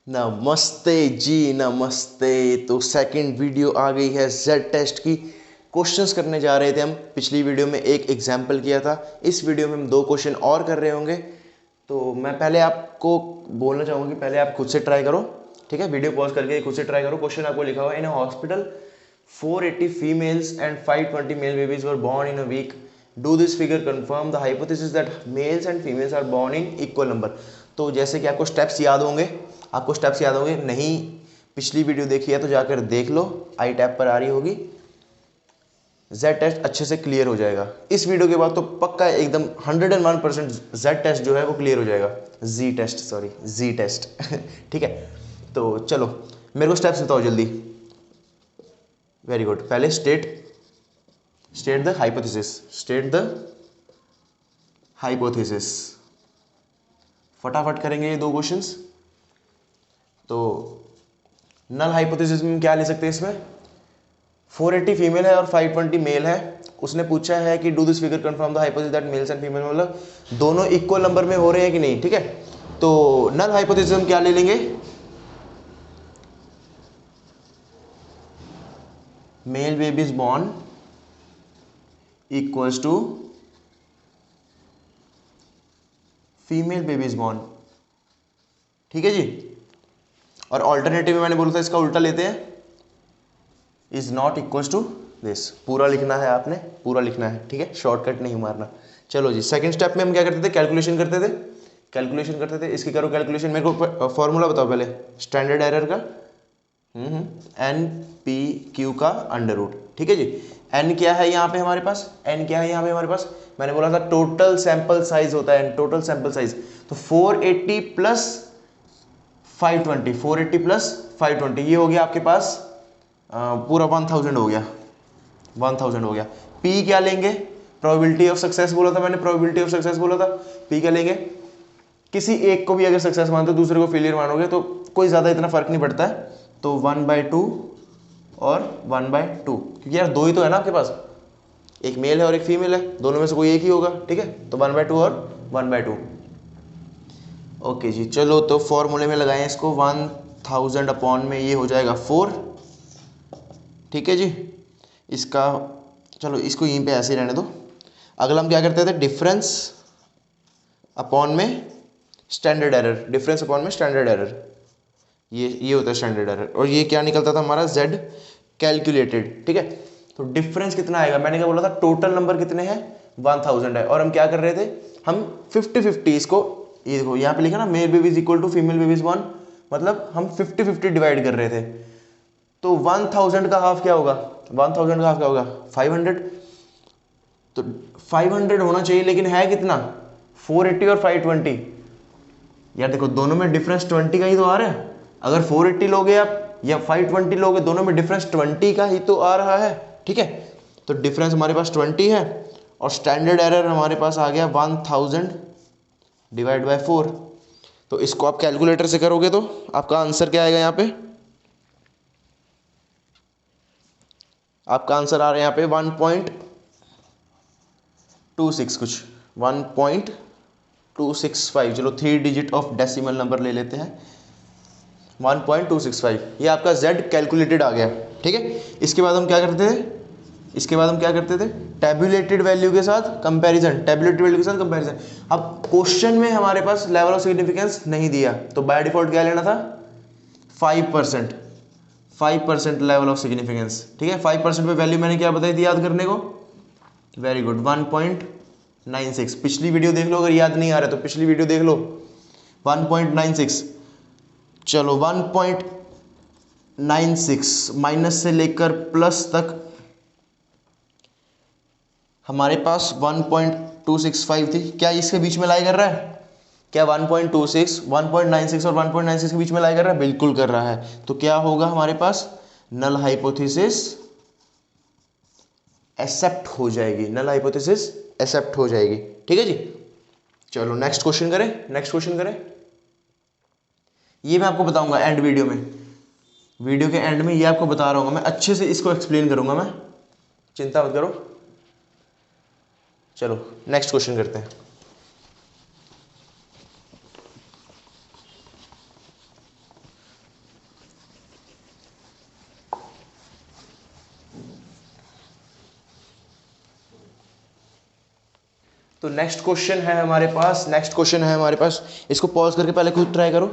नमस्ते जी, नमस्ते। तो सेकंड वीडियो आ गई है जेड टेस्ट की। क्वेश्चंस करने जा रहे थे हम। पिछली वीडियो में एक एग्जाम्पल किया था, इस वीडियो में हम 2 क्वेश्चन और कर रहे होंगे। तो मैं पहले आपको बोलना चाहूँगा कि पहले आप खुद से ट्राई करो, ठीक है। वीडियो पॉज करके खुद से ट्राई करो। क्वेश्चन आपको लिखा हुआ है, in a hospital 480 females and 520 male babies were born in a week. Do this figure confirm the hypothesis that males and females are born in equal number? तो जैसे कि आपको स्टेप्स याद होंगे, नहीं पिछली वीडियो देखी है तो जाकर देख लो, आई टैब पर आ रही होगी। जेड टेस्ट अच्छे से क्लियर हो जाएगा इस वीडियो के बाद, तो पक्का एकदम 101% जेड टेस्ट जो है वो क्लियर हो जाएगा। जी टेस्ट ठीक है। तो चलो मेरे को स्टेप्स बताओ जल्दी। Very good. पहले स्टेट द हाइपोथेसिस। फटाफट करेंगे ये 2 क्वेश्चंस। तो नल हाइपोथेसिस में क्या ले सकते हैं इसमें? 480 फीमेल है और 520 मेल है। उसने पूछा है कि do this figure confirm the hypothesis that mails and female, मतलब दोनों इक्वल नंबर में हो रहे हैं कि नहीं, ठीक है। तो नल हाइपोथेसिस हम क्या ले लेंगे? Male babies born equals to female babies born, ठीक है जी। और ऑल्टरनेटिव में मैंने बोला था इसका उल्टा लेते हैं, is not equals to this. पूरा लिखना है आपने, पूरा लिखना है, ठीक है, शॉर्टकट नहीं मारना। चलो जी, सेकंड स्टेप में हम क्या करते थे? कैलकुलेशन करते थे। इसकी करो कैलकुलेशन। मेरे को फॉर्मूला बताओ पहले स्टैंडर्ड एरर का। एन पी क्यू का अंडर रूट, ठीक है जी। एन क्या है यहाँ पे हमारे पास? मैंने बोला था टोटल सैंपल साइज होता है, टोटल सैंपल साइज। तो 480 प्लस 520, ये हो गया आपके पास पूरा 1000 हो गया। पी क्या लेंगे? प्रोबेबिलिटी ऑफ सक्सेस बोला था मैंने, पी क्या लेंगे? किसी एक को भी अगर सक्सेस मानते हो, दूसरे को फेलियर मानोगे तो कोई ज़्यादा इतना फर्क नहीं पड़ता है। तो 1/2 और 1/2, क्योंकि यार 2 ही तो है ना आपके पास, एक मेल है और एक फीमेल है, दोनों में से कोई एक ही होगा, ठीक है। तो 1/2 और 1/2। ओके जी, चलो तो फॉर्मूले में लगाएं इसको। 1000 अपॉन में ये हो जाएगा 4, ठीक है जी। इसका चलो इसको यहीं पे ऐसे ही रहने दो। अगला हम क्या करते थे? डिफरेंस अपॉन में स्टैंडर्ड एरर, ये होता है स्टैंडर्ड एरर। और ये क्या निकलता था हमारा? Z कैलकुलेटेड, ठीक है। तो डिफरेंस कितना आएगा? मैंने क्या बोला था? टोटल नंबर कितने हैं? 1000 है। और हम क्या कर रहे थे? हम 50-50 इसको, ये देखो यहाँ पे लिखा ना, male babies equal to female babies 1, मतलब हम 50-50 डिवाइड कर रहे थे। तो 1000 का हाफ क्या होगा? 500। तो 500 होना चाहिए, लेकिन है कितना? 480 और 520। यार देखो दोनों में डिफरेंस 20 का ही तो आ रहा है। अगर 480 लोगे आप या 520 लोगे, दोनों में डिफरेंस 20 का ही तो आ रहा है, ठीक है। तो डिफरेंस हमारे पास 20 है और स्टैंडर्ड एरर हमारे पास आ गया 1000 डिवाइड बाय 4। तो इसको आप कैलकुलेटर से करोगे तो आपका आंसर क्या आएगा? यहाँ पे आपका आंसर आ रहा है यहाँ पे 1.26 कुछ, 1.265। चलो 3 डिजिट ऑफ डेसिमल नंबर ले लेते हैं, 1.265। ये आपका Z कैलकुलेटेड आ गया, ठीक है। इसके बाद हम क्या करते थे? टैबुलेटेड वैल्यू के साथ कंपैरिजन। अब क्वेश्चन में हमारे पास लेवल ऑफ सिग्निफिकेंस नहीं दिया, तो बाय डिफॉल्ट क्या लेना था? 5% लेवल ऑफ सिग्निफिकेंस, ठीक है। 5% पे वैल्यू मैंने क्या बताई थी याद करने को? Very good, 1.96। पिछली वीडियो देख लो, अगर याद नहीं आ रहा तो पिछली वीडियो देख लो। 1.96। चलो 1.96 माइनस से लेकर प्लस तक हमारे पास 1.265 थी। क्या इसके बीच में लाई कर रहा है? क्या 1.26, 1.96 और 1.96 के बीच में लाई कर रहा है? बिल्कुल कर रहा है। तो क्या होगा हमारे पास? नल हाइपोथेसिस एक्सेप्ट हो जाएगी, ठीक है जी। चलो नेक्स्ट क्वेश्चन करें। ये मैं आपको बताऊंगा एंड वीडियो में, के एंड में ये आपको बता रहा हूँ मैं, अच्छे से इसको एक्सप्लेन करूंगा मैं, चिंता मत करो। चलो नेक्स्ट क्वेश्चन करते हैं। तो नेक्स्ट क्वेश्चन है हमारे पास, इसको पॉज करके पहले खुद ट्राई करो,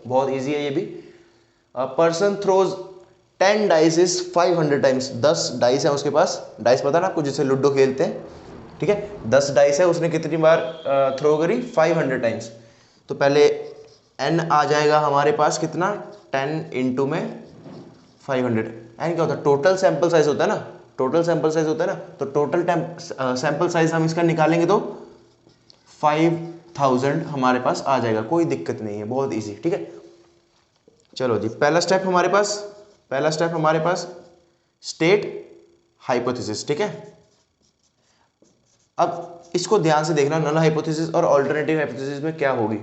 बहुत इजी है ये भी। Person throws 10 dice is 500 times, 10 dice है उसके पास, डाइस पता ना आपको जिससे लूडो खेलते हैं, ठीक है, 10 डाइस है, उसने कितनी बार थ्रो करी 500 टाइम्स। तो पहले n आ जाएगा हमारे पास कितना, 10 इंटू में 500, n क्या होता है, टोटल सैंपल साइज होता है ना, तो टोटल सैंपल साइज हम इसका निकालेंगे तो 5000 हमारे पास आ जाएगा, कोई दिक्कत नहीं है, बहुत इजी, ठीक है। चलो जी, पहला स्टेप हमारे पास स्टेट हाइपोथेसिस, ठीक है। अब इसको ध्यान से देखना, नल हाइपोथेसिस और अल्टरनेटिव हाइपोथेसिस में क्या होगी।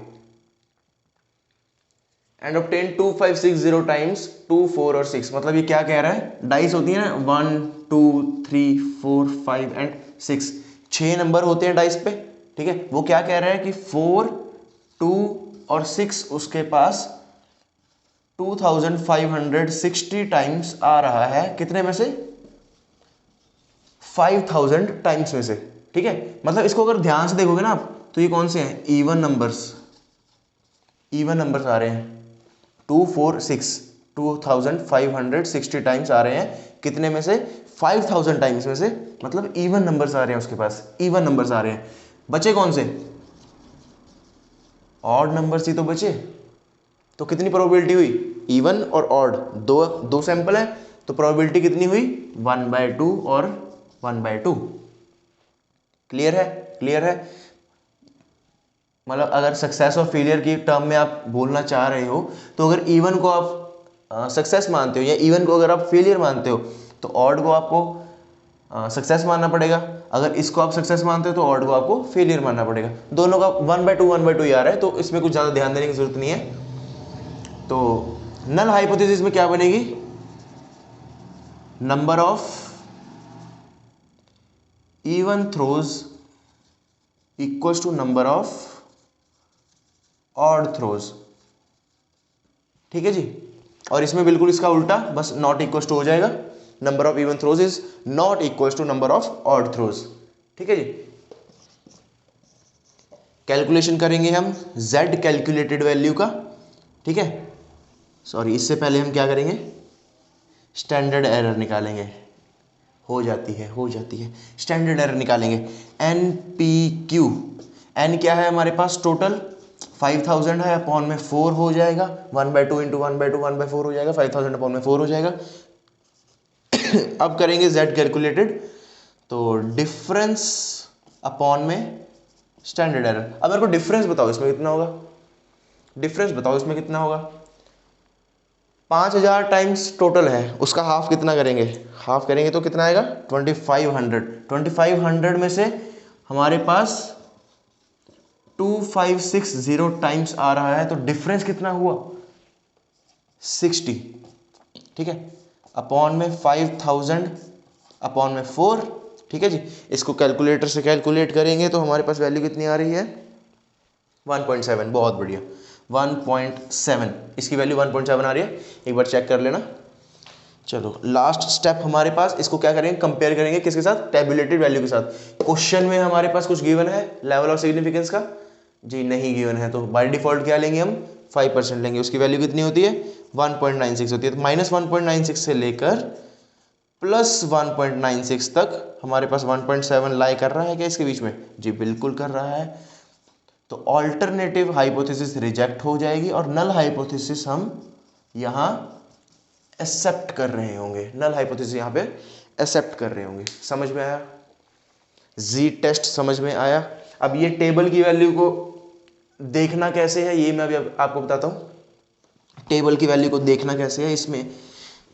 एंड ऑब्टेन 2 5 6 0 टाइम्स 2 4 और 6, मतलब ये क्या कह रहा है, डाइस होती है ना 1 2 3 4 5 एंड 6, 6 नंबर होते हैं डाइस पे, ठीक है। वो क्या कह रहा है कि 4 2 और 6 उसके पास 2560 टाइम्स आ रहा है, कितने में से, 5000 टाइम्स में से, ठीक है। मतलब इसको अगर ध्यान से देखोगे ना आप, तो ये कौन से हैं, इवन नंबर्स आ रहे हैं, 2 4 6 2560 टाइम्स आ रहे हैं, कितने में से, 5000 टाइम्स में से, मतलब इवन नंबर्स आ रहे हैं उसके पास, इवन नंबर्स आ रहे हैं। बचे कौन से, ऑड नंबर्स ही तो बचे। तो कितनी प्रोबेबिलिटी हुई, इवन और ऑड, दो सैंपल है, तो प्रोबेबिलिटी कितनी हुई, 1/2 और 1/2। क्लियर है। मतलब अगर सक्सेस और फेलियर की टर्म में आप बोलना चाह रहे हो, तो अगर इवन को आप सक्सेस मानते हो या इवन को अगर आप फेलियर मानते हो, तो ऑड को आपको सक्सेस मानना पड़ेगा, अगर इसको आप सक्सेस मानते हो तो ऑड को आपको फेलियर मानना पड़ेगा। दोनों का 1/2 ही आ रहा है, तो इसमें कुछ ज़्यादा ध्यान देने की जरूरत नहीं है। तो नल हाइपोथेसिस में क्या बनेगी, number of even throws equals to number of odd throws, ठीक है जी। और इसमें बिल्कुल इसका उल्टा, बस नॉट इक्वल्स टू हो जाएगा, number of even throws is not equals to number of odd throws, ठीक है जी। कैलकुलेशन करेंगे हम z कैलकुलेटेड वैल्यू का, ठीक है। सॉरी, इससे पहले हम क्या करेंगे, स्टैंडर्ड एरर निकालेंगे, हो जाती है स्टैंडर्ड एरर निकालेंगे। NPQ, n क्या है हमारे पास, टोटल 5000 है, अपॉन में 4 हो जाएगा, 1/2 इंटू 1/2 1/4 हो जाएगा, 5000 अपॉन में 4 हो जाएगा। अब करेंगे z कैलकुलेटेड, तो डिफरेंस अपॉन में स्टैंडर्ड एरर। अब मेरे को डिफरेंस बताओ इसमें कितना होगा, 5000 टाइम्स टोटल है, उसका हाफ कितना करेंगे, हाफ करेंगे तो कितना आएगा, 2500 में से हमारे पास 2560 टाइम्स आ रहा है, तो डिफरेंस कितना हुआ, 60, ठीक है, अपॉन में 5000 अपॉन में 4, ठीक है जी। इसको कैलकुलेटर से कैलकुलेट करेंगे तो हमारे पास वैल्यू कितनी आ रही है, 1.7, बहुत बढ़िया, 1.7, इसकी वैल्यू 1.7 आ रही है, एक बार चेक कर लेना। चलो लास्ट स्टेप हमारे पास, इसको क्या करेंगे, कंपेयर करेंगे किसके साथ, टेबुलेटेड वैल्यू के साथ। क्वेश्चन में हमारे पास कुछ गिवन है लेवल ऑफ सिग्निफिकेंस का, जी नहीं गिवन है, तो बाय डिफॉल्ट क्या लेंगे हम, 5% लेंगे, उसकी वैल्यू कितनी होती है, 1.96 होती है। तो -1.96 से लेकर +1.96 तक हमारे पास 1.7 लाई कर रहा है क्या इसके बीच में, जी बिल्कुल कर रहा है। तो ऑल्टरनेटिव हाइपोथेसिस रिजेक्ट हो जाएगी और नल हाइपोथेसिस हम यहाँ एक्सेप्ट कर रहे होंगे, नल हाइपोथेसिस यहाँ पे एक्सेप्ट कर रहे होंगे। समझ में आया, जी टेस्ट समझ में आया। अब ये टेबल की वैल्यू को देखना कैसे है, ये मैं अभी आपको बताता हूँ। टेबल की वैल्यू को देखना कैसे है, इसमें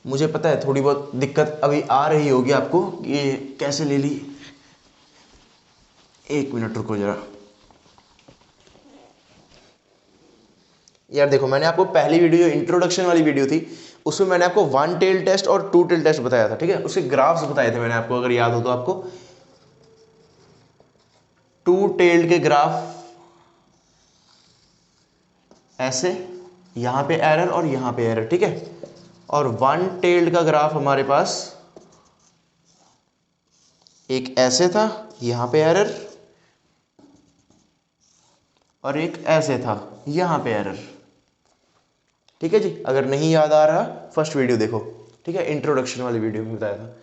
मुझे पता है थोड़ी बहुत दिक्कत अभी आ रही होगी आपको, ये कैसे ले ली, एक मिनट रुको जरा यार। देखो मैंने आपको पहली वीडियो, इंट्रोडक्शन वाली वीडियो थी, उसमें मैंने आपको 1 टेल टेस्ट और 2 टेल टेस्ट बताया था, ठीक है। उसके ग्राफ्स बताए थे मैंने आपको, अगर याद हो तो आपको 2 टेल्ड के ग्राफ ऐसे, यहां पे एरर और यहां पे एरर, ठीक है। और 1 टेल्ड का ग्राफ हमारे पास एक ऐसे था, यहाँ पे एरर, और एक ऐसे था यहाँ पे एरर। ठीक है जी, अगर नहीं याद आ रहा फर्स्ट वीडियो देखो, ठीक है, इंट्रोडक्शन वाली वीडियो में बताया था।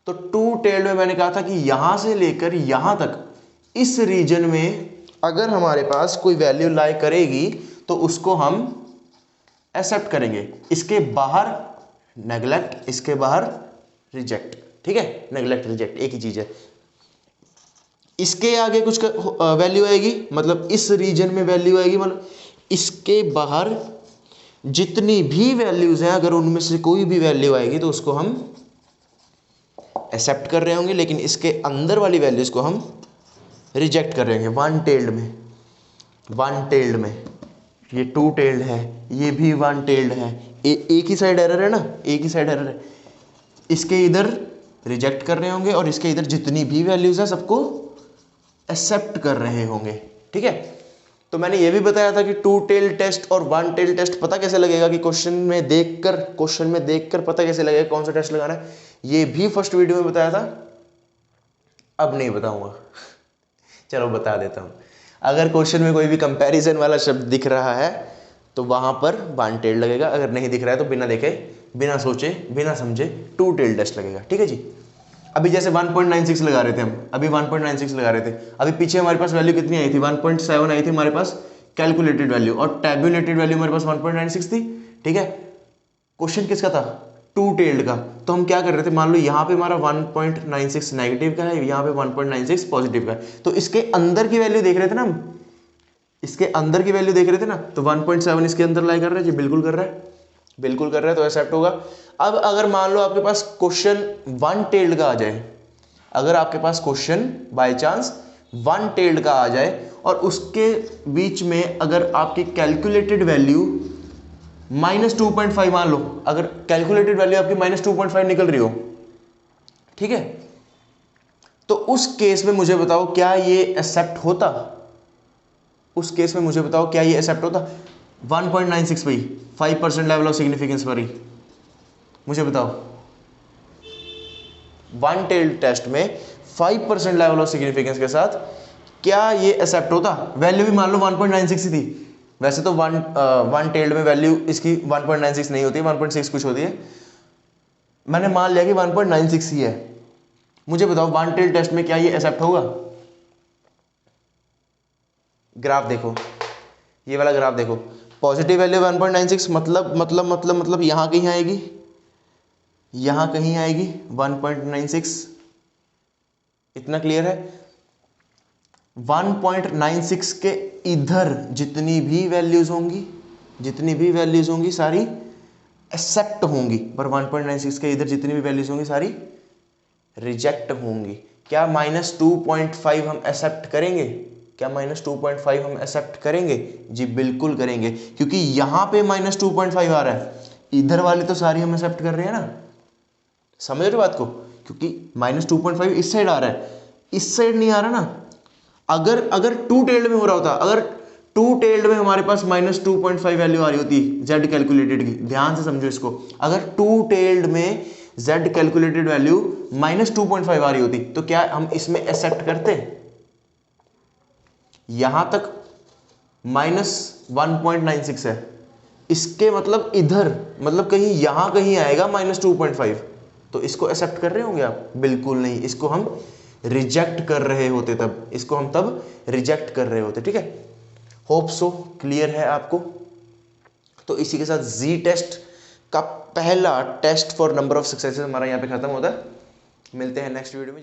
तो टू टेल्ड में मैंने कहा था कि यहां से लेकर यहां तक इस रीजन में अगर हमारे पास कोई वैल्यू लाई करेगी तो उसको हम एक्सेप्ट करेंगे, इसके बाहर नेगलेक्ट, इसके बाहर रिजेक्ट। ठीक है, नेगलेक्ट रिजेक्ट एक ही चीज है। इसके आगे कुछ वैल्यू आएगी, मतलब इस रीजन में वैल्यू आएगी, मतलब इसके बाहर जितनी भी वैल्यूज हैं अगर उनमें से कोई भी वैल्यू आएगी तो उसको हम एक्सेप्ट कर रहे होंगे, लेकिन इसके अंदर वाली वैल्यूज को हम रिजेक्ट कर रहे होंगे। वन टेल्ड में ये टू टेल्ड है, ये भी वन टेल्ड है, एक ही साइड एरर है ना, एक ही साइड एरर है, इसके इधर रिजेक्ट कर रहे होंगे और इसके इधर जितनी भी वैल्यूज है सबको एक्सेप्ट कर रहे होंगे। ठीक है, तो मैंने ये भी बताया था कि टू टेल टेस्ट और वन टेल टेस्ट पता कैसे लगेगा, कि क्वेश्चन में देखकर पता कैसे लगेगा कौन सा टेस्ट लगाना है, ये भी फर्स्ट वीडियो में बताया था। अब नहीं बताऊंगा, चलो बता देता हूं। अगर क्वेश्चन में कोई भी कंपैरिजन वाला शब्द दिख रहा है तो वहां पर वन टेल लगेगा, अगर नहीं दिख रहा है तो बिना देखे, बिना सोचे, बिना समझे टू टेल टेस्ट लगेगा। ठीक है जी, अभी जैसे 1.96 लगा रहे थे हम, अभी 1.96 लगा रहे थे, अभी पीछे हमारे पास वैल्यू कितनी आई थी, 1.7 आई थी हमारे पास कैलकुलेटेड वैल्यू, और टैबुलेटेड वैल्यू हमारे पास 1.96 थी। ठीक है, क्वेश्चन किसका था, टू टेल्ड का। तो हम क्या कर रहे थे, मान लो यहाँ पे हमारा 1.96 नेगेटिव का है, यहाँ पे 1.96 पॉजिटिव का है, तो इसके अंदर की वैल्यू देख रहे थे ना हम, इसके अंदर की वैल्यू देख रहे थे ना, तो 1.7 इसके अंदर लाई कर रहा है जी, बिल्कुल कर रहा है, बिल्कुल कर रहा है, तो एक्सेप्ट होगा। अब अगर मान लो आपके पास क्वेश्चन वन टेल्ड का आ जाए, अगर आपके पास question by chance one tailed का आ जाए और उसके बीच में अगर आपकी कैलकुलेटेड वैल्यू -2.5 मान लो, अगर कैलकुलेटेड वैल्यू आपकी -2.5 निकल रही हो, ठीक है, तो उस केस में मुझे बताओ क्या ये एक्सेप्ट होता, उस केस में मुझे बताओ क्या ये एक्सेप्ट होता। 1.96 भाई 5% लेवल ऑफ सिग्निफिकेंस पर ही, मुझे बताओ वन टेल्ड टेस्ट में 5% लेवल ऑफ सिग्निफिकेंस के साथ क्या ये एक्सेप्ट होता। वैल्यू भी मान लो 1.96 ही थी, वैसे तो वन टेल्ड में वैल्यू इसकी 1.96 नहीं होती, 1.6 कुछ होती है, मैंने मान लिया कि 1.96 ही है। मुझे बताओ वन टेल्ड टेस्ट में क्या ये एक्सेप्ट होगा। ग्राफ देखो, ये वाला ग्राफ देखो, पॉजिटिव वैल्यू 1.96 मतलब यहां कहीं आएगी, यहां कहीं आएगी 1.96, इतना क्लियर है। 1.96 के इधर जितनी भी वैल्यूज होंगी सारी एक्सेप्ट होंगी, पर 1.96 के इधर जितनी भी वैल्यूज होंगी सारी रिजेक्ट होंगी। क्या -2.5 हम एक्सेप्ट करेंगे, क्या -2.5 हम एक्सेप्ट करेंगे जी, बिल्कुल करेंगे, क्योंकि यहां पे -2.5 आ रहा है, इधर वाली तो सारी हम एक्सेप्ट कर रहे हैं ना, समझ रहे हो बात को, क्योंकि -2.5 इस साइड आ रहा है, इस साइड नहीं आ रहा ना। अगर टू टेल्ड में हो रहा होता, अगर टू टेल्ड में हमारे पास -2.5 वैल्यू आ रही होती जेड कैलकुलेटेड की, ध्यान से समझो इसको, अगर टू टेल्ड में जेड कैलकुलेटेड वैल्यू -2.5 आ रही होती तो क्या हम इसमें एक्सेप्ट करते। यहां तक -1.96 है, इसके मतलब इधर, मतलब कहीं यहां कहीं आएगा -2.5, तो इसको एक्सेप्ट कर रहे होंगे आप, बिल्कुल नहीं, इसको हम रिजेक्ट कर रहे होते, तब इसको हम तब रिजेक्ट कर रहे होते। ठीक है, होप सो क्लियर है आपको। तो इसी के साथ जी टेस्ट का पहला test for number of successes हमारा यहाँ पे खत्म होता है। मिलते हैं नेक्स्ट वीडियो में।